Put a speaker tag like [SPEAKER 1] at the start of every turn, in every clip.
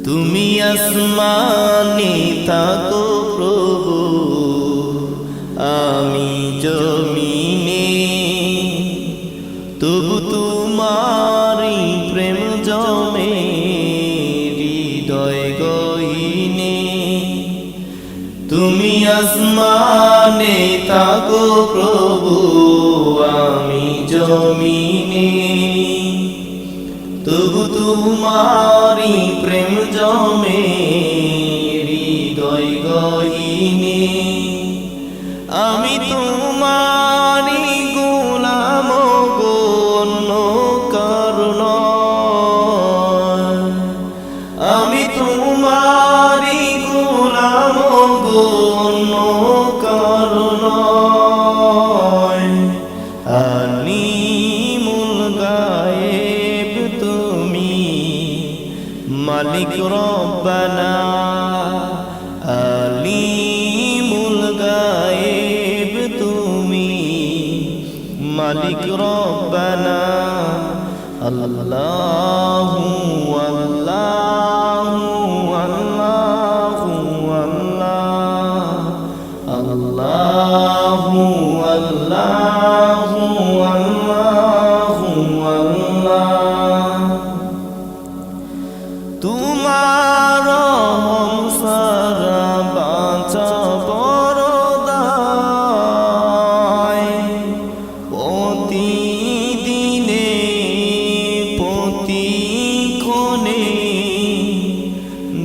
[SPEAKER 1] তুমি আসমানে থাকো প্রভু, আমি জমিনে, তবু তোমারি প্রেম জমে হৃদয় গহীনে। তুমি আসমানে থাকো প্রভু, আমি জমিনে, তবু তোমারি প্রেম জমে হৃদয় গহীনে। আমি তোমারি গোলাম গো, অন্য কারো নয়। আমি তোমারি গোলাম গো, অন্য কারো নয়। আলিমুল গায়েব তুমি, মালিক রব্বানা। আলিমুল গায়েব তুমি, মালিক রব্বানা। আল্লাহু আল্লাহু আল্লাহু আল্লাহ, আল্লাহু আল্লাহু আল্লাহু আল্লাহ। তোমার রহম সারা বাঁচা বড় দায়। প্রতিদিনে প্রতিক্ষণে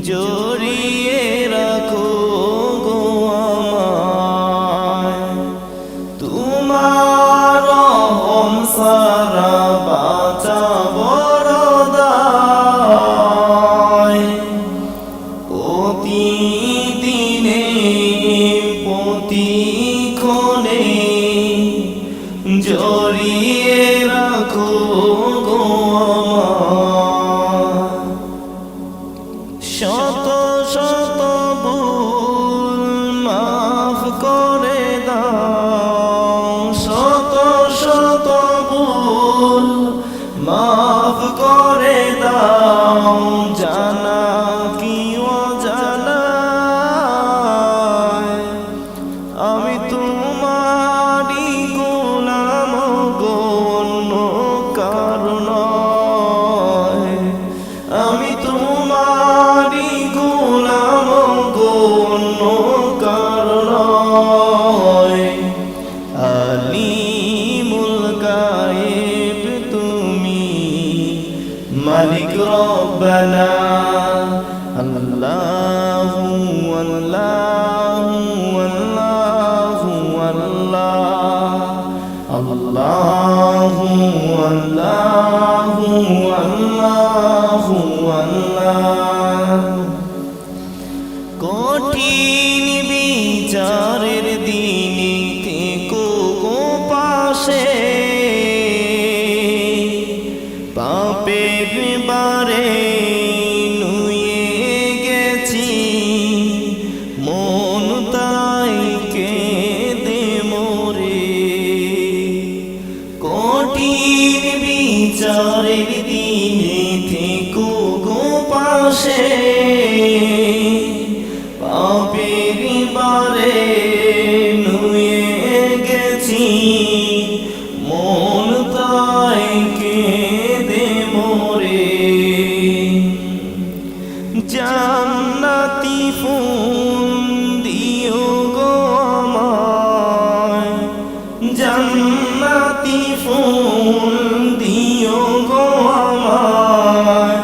[SPEAKER 1] জড়িয়ে রাখো গো আমায়। তোমার রহম সারা বাঁচা বড় দায়। প্রতিদিনে প্রতিক্ষণে জড়িয়ে রাখো গো আমায়। শত শত ভুল মাফ করে দাও, শত শত ভুল মাফ করে দাও। জানা কি অজানা, আমি তোমারি গোলাম গো, অন্য কারো নয়। আমি তোমারি গোলাম গো, অন্য কারো নয়। আলিমুল গায়েব তুমি, মালিক রব্বানা। আল্লাহু আল্লাহু আল্লাহু আল্লাহ, আল্লাহু আল্লাহু আল্লাহু আল্লাহ। কঠিন বিচারের দিনে থেকো গো পাশে, পাপের বারে নুয়ে গেছি, মন তাই কেঁদে মোরে। কঠিন বিচারের দিনে থেকো গো পাশে, পাপের বারে নুয়ে গেছি, মন তাই কেঁদে মোরে। জান্নাতি ফুল দিও গো আমায়, জান্নাতি ফুল দিও গো আমায়।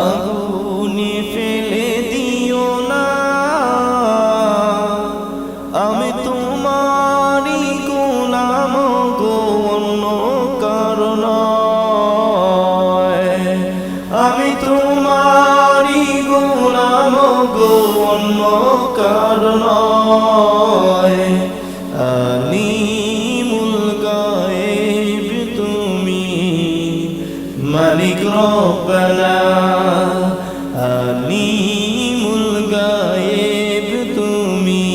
[SPEAKER 1] আগুনে ফেলে দিও না, আমি তোমারি গোলাম গো, অন্য কারো নয়। আমি তোমারি গোলাম গো, অন্য কারো নয়। আলিমুল গায়েব তুমি, মালিক রব্বানা। আলিমুল গায়েব তুমি,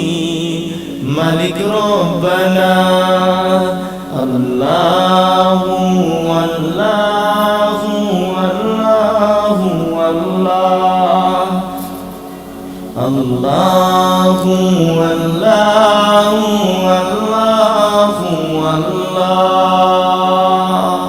[SPEAKER 1] মালিক রব্বানা। আল্লাহু আল্লাহু আল্লাহু আল্লাহ। আল্লাহু আল্লাহু আল্লাহু আল্লাহ